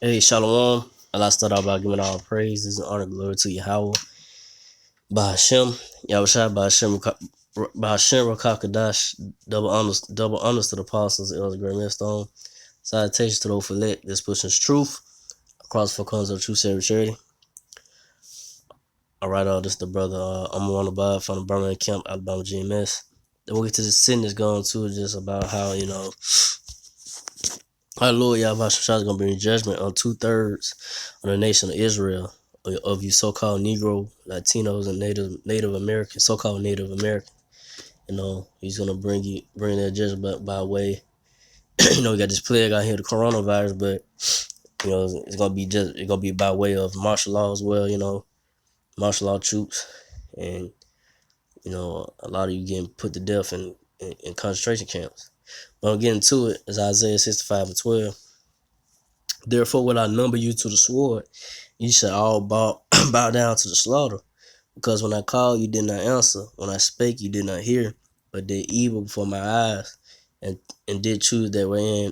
Hey, Shalom. Allah start out by giving all praises and honor, glory to Yahweh. Bahashem, Yahushua, Bahashem, Rakakadash, double honors to the apostles, elders, great millstone. Salutations to those for lit, this pushing truth across the four corners of true charity. All right, this is the brother. I'm on the bar from the Birmingham camp, Alabama GMS. Then we'll get to the sin that's going to just about how, our Lord Yahweh is going to bring judgment on 2/3 of the nation of Israel, of you so-called Negro, Latinos, and Native American, so-called Native American. He's going to bring that judgment by way. We got this plague out here, the coronavirus, but it's going to be by way of martial law as well. Martial law troops, and a lot of you getting put to death in concentration camps. But I'm getting to it. It's Isaiah 65:12. Therefore, will I number you to the sword? You shall all bow down to the slaughter. Because when I called, you did not answer. When I spake, you did not hear, but did evil before my eyes, and did choose that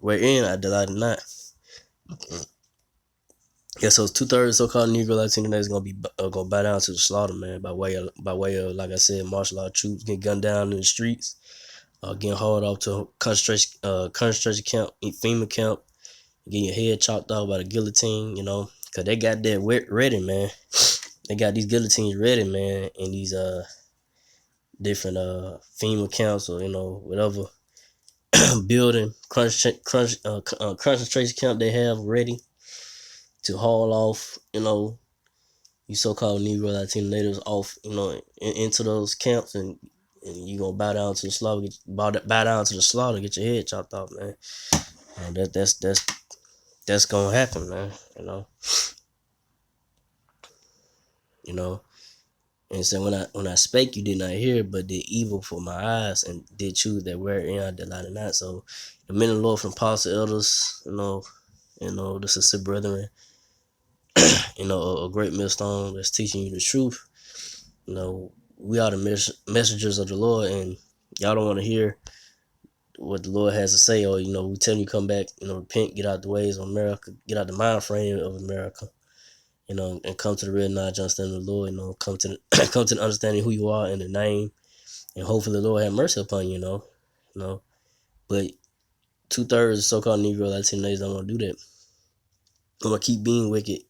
wherein I delighted not. Yeah, so it's 2/3 so-called Negro Latino that's gonna bow down to the slaughter, man, by way of like I said, martial law troops getting gunned down in the streets, getting hauled off to concentration camp, FEMA camp, getting your head chopped off by the guillotine, because they got that ready, man. They got these guillotines ready, man, in these different FEMA camps or whatever building concentration camp they have ready to haul off, you so-called Negro Latino natives off, into those camps, and you gonna bow down to the slaughter, bow down to the slaughter, get your head chopped off, man. That's gonna happen, man. You know. And so when I spake, you did not hear, but did evil for my eyes, and did choose that wherein I delighted not. So the men of the Lord from apostle elders, the sister brethren, a great millstone that's teaching you the truth. We are the messengers of the Lord, and y'all don't want to hear what the Lord has to say, or we tell you come back, repent, get out the ways of America, get out the mind frame of America, and come to the real knowledge, understanding of the Lord, come to the come to the understanding who you are in the name, and hopefully the Lord have mercy upon you, But 2/3 of so-called Negro Latinos don't want to do that. I'm gonna keep being wicked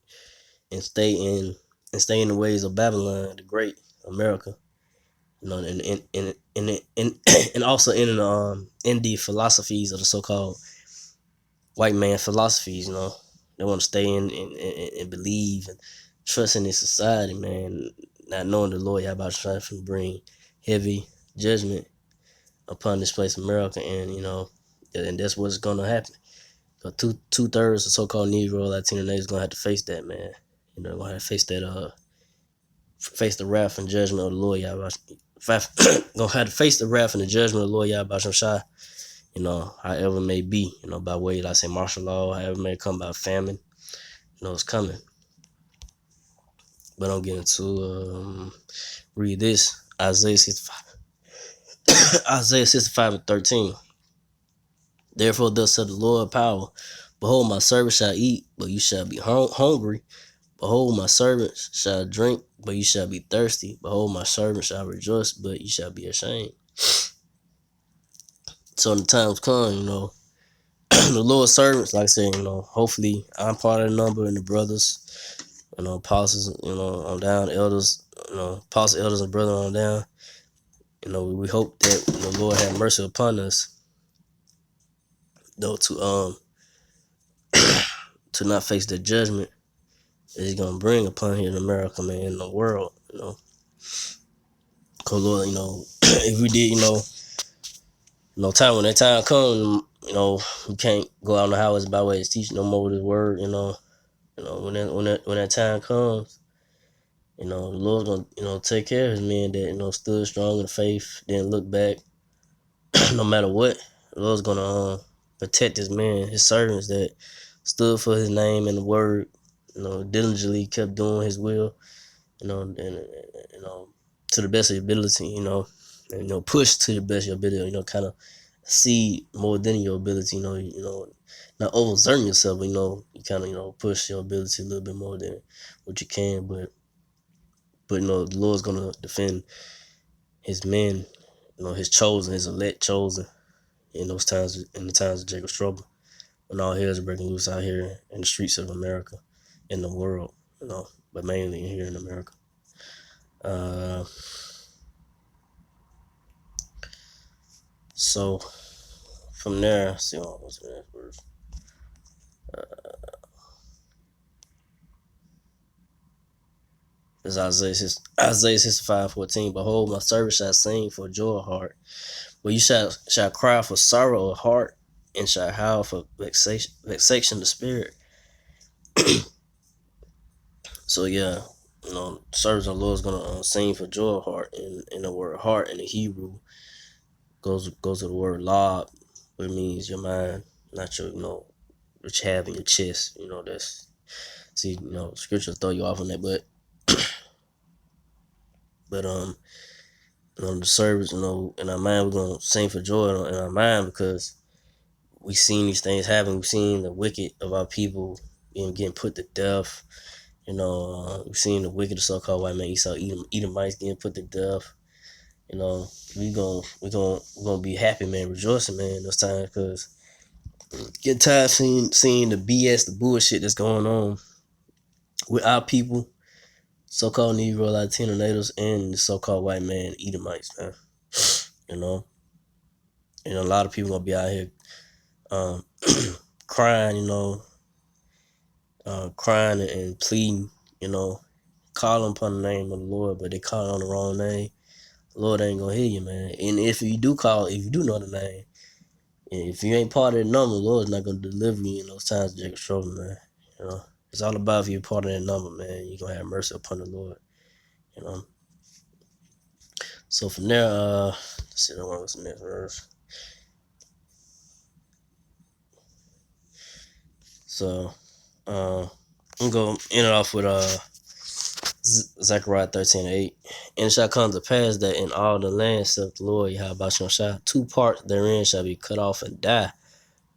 and stay in the ways of Babylon, the great America, and and also in the philosophies of the so-called white man philosophies, they want to stay in and believe and trust in this society, man, not knowing the Lord about trying to bring heavy judgment upon this place, America, and that's what's gonna happen. So two-thirds of so-called Negro Latino natives gonna have to face that, man. Gonna have to face that face the wrath and judgment of the Lord Yahweh. Gonna have to face the wrath and the judgment of the Lord Yahweh Shai, however it may be, by way, like I say, martial law, however it may come by famine, it's coming. But I'm getting to read this, Isaiah 65. Isaiah 65:13. Therefore, thus said the Lord of power, behold, my servant shall eat, but you shall be hungry. Behold, my servant shall drink, but you shall be thirsty. Behold, my servant shall rejoice, but you shall be ashamed. So when the times come, the Lord's servants, like I said, hopefully I'm part of the number, and the brothers, apostles, on down, elders, apostle elders and brethren on down. We hope that the Lord have mercy upon us, though, to not face the judgment that He's gonna bring upon here in America, man, in the world, Cause Lord, if we did, time when that time comes, we can't go out on the highways by ways teach no more this word, when that time comes, the Lord's gonna, take care of His men that, stood strong in the faith, didn't look back, no matter what. The Lord's gonna protect His men, His servants that stood for His name and the word, diligently kept doing His will, and to the best of your ability, push to the best of your ability, kind of see more than your ability, not overexerting yourself, but you kind of push your ability a little bit more than what you can. But the Lord's gonna defend His men, His chosen, His elect chosen in those times, in the times of Jacob's trouble, when all hell is breaking loose out here in the streets of America, in the world, but mainly here in America. So from there, see what's the next verse. It's Isaiah 65:14. Behold, my servant shall sing for joy of heart, but you shall cry for sorrow of heart, and shall howl for vexation of spirit. So yeah, servants of the Lord is gonna sing for joy of heart, and the word heart in the Hebrew goes to the word lob, which means your mind, not your what you have in your chest. That's scripture throw you off on that, but the service, in our mind, we're gonna sing for joy in our mind because we've seen these things happen. We've seen the wicked of our people getting put to death. We've seen the wicked, so-called white man Esau, Edomites getting put to death. We're gonna be happy, man, rejoicing, man, those times, because get tired of seeing the BS, the bullshit that's going on with our people, so-called Negro, Latino natives, and the so-called white man Edomites, man. A lot of people gonna be out here crying, crying and pleading, calling upon the name of the Lord, but they call on the wrong name. The Lord ain't gonna hear you, man. And if you do know the name, and if you ain't part of that number, the Lord's not gonna deliver you in those times of Jacob's trouble, man. It's all about if you're part of that number, man. You're gonna have mercy upon the Lord. So from there, let's see what's the next verse. So I'm gonna end it off with Zechariah 13:8. And it shall come to pass that in all the land, saith the Lord Yahweh, 2 parts therein shall be cut off and die,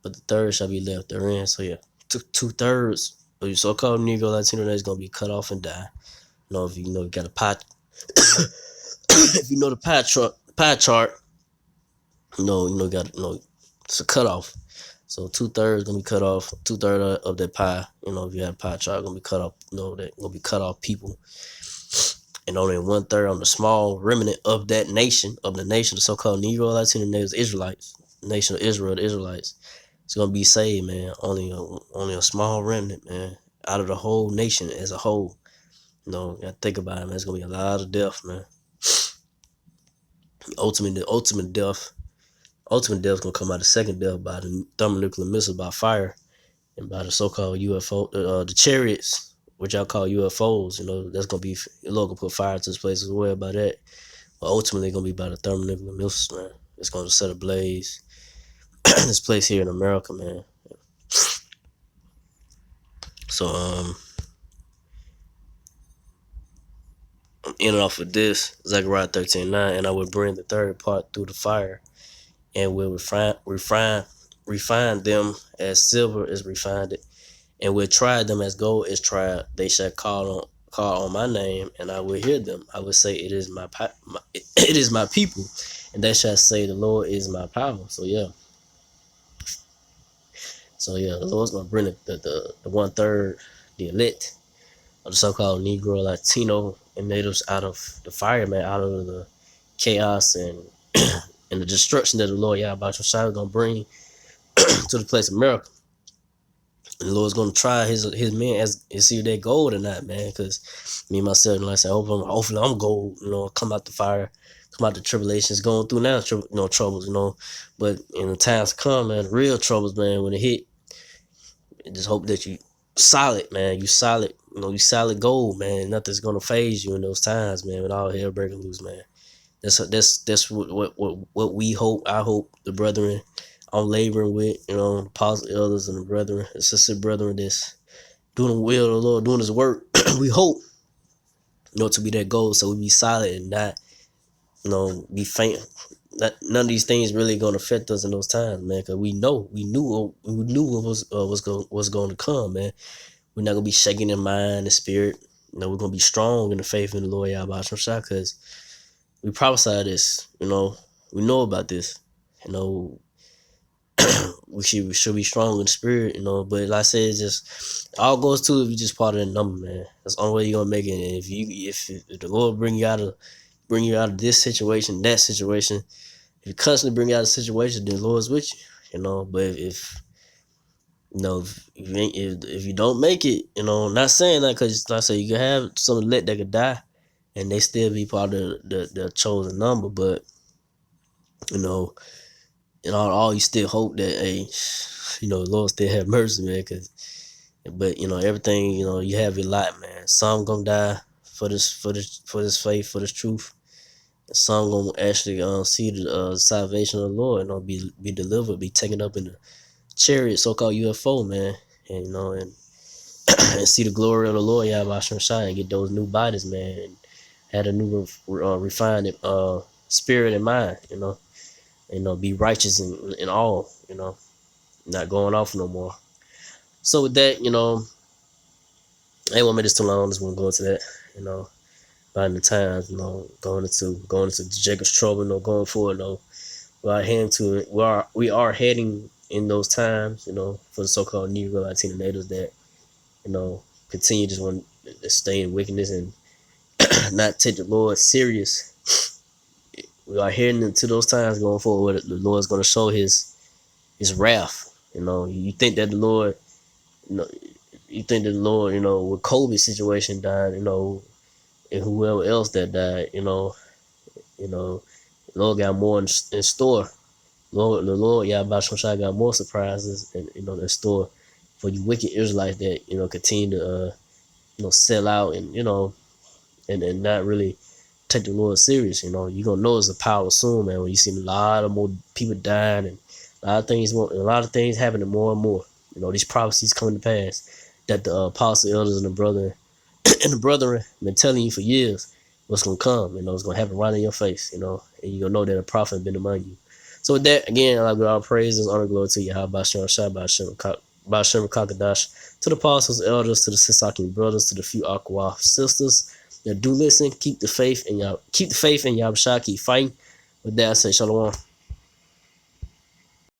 but the third shall be left therein. So yeah, 2/3 of your so-called Negro Latino that is gonna be cut off and die. If you got a pie, if you know the pie chart, got it's a cutoff. So 2/3 gonna be cut off. 2/3 of that pie, if you have a pie chart, gonna be cut off. That gonna be cut off people, and only 1/3 on the small remnant of that nation, the so-called Negro, Latino, natives, Israelites, nation of Israel, the Israelites. It's gonna be saved, man. Only a small remnant, man, out of the whole nation as a whole. You gotta think about it, man. It's gonna be a lot of death, man. Ultimate death is gonna come out of second death by the thermonuclear missile, by fire, and by the so-called UFO, the chariots, which y'all call UFOs. That's gonna be, the Lord gonna put fire to this place as well by that. But ultimately, gonna be by the thermonuclear missiles, man. It's gonna set ablaze this place here in America, man. So I'm ending off with this, Zechariah 13:9, and I will bring the third part through the fire, and will refine them as silver is refined, and will try them as gold is tried. They shall call on my name, and I will hear them. I will say, it is it is my people, and they shall say, the Lord is my power. So yeah, the Lord's gonna bring the 1/3, the elect of the so-called Negro, Latino, and natives out of the fire, man, out of the chaos and and the destruction that the Lord Yahweh is gonna bring to the place of America. And the Lord's gonna try his men as see if they gold or not, man. Because me myself, like I said, hopefully I'm gold. Come out the fire, come out the tribulations going through now. Troubles. But in the times to come, man, real troubles, man, when it hit, just hope that you solid, man. You solid. You solid gold, man. Nothing's gonna phase you in those times, man. With all hell breaking loose, man. That's what we hope. I hope the brethren I'm laboring with, the apostle elders and the brethren, the sister brethren that's doing the will of the Lord, doing his work. We hope, to be that goal, so we be solid and not, be faint, none of these things really gonna affect us in those times, man. Cause we knew what was going to come, man. We're not gonna be shaking in mind and spirit. We're gonna be strong in the faith in the Lord Yahweh Shah, because we prophesy this. We know about this. You know, we should be strong in the spirit. But like I said, it's just all goes to if you just part of the number, man. That's the only way you're gonna make it. And if the Lord bring you out of this situation, that situation, if you constantly bring you out of the situation, then the Lord's with you. But if if you don't make it, not saying that, because like I say, you can have some elect that could die and they still be part of the chosen number, but you know, all you still hope that, hey, the Lord still have mercy, man. But everything, you have your lot, man. Some gonna die for this faith, for this truth. Some gonna actually see the salvation of the Lord, be delivered, be taken up in the chariot, so-called UFO, man. And and see the glory of the Lord, Yahweh Shai, and get those new bodies, man. And had a new refined spirit and mind, be righteous in all, not going off no more. So with that, I ain't want to make this too long. I just want to go into that, by the times, going into Jacob's trouble, going forward, we are heading to it. We are heading in those times, for the so-called Negro Latino natives that, continue just want to stay in wickedness and not take the Lord serious. We are heading into those times going forward where the Lord's going to show his wrath. You think that the Lord, you know, with COVID situation died, and whoever else that died, the Lord got more in store. The Lord, Yahweh Shai, got more surprises and in store for you wicked Israelites that continue to sell out and and not really take the Lord serious. You're gonna know it's a power soon, man, when you see a lot of more people dying and a lot of things happening more and more. These prophecies coming to pass that the apostle elders and the brother and the brethren been telling you for years what's gonna come. It's gonna happen right in your face. And you're gonna know that a prophet been among you. So with that, again, I give all praises, honor, glory to you. How about Shem Kakadash, to the apostles, elders, to the Sisakim brothers, to the few Aqua sisters that do listen. Keep the faith in y'all. Keep the faith in Yahweh Shai. Keep fighting. With that, I say shalom.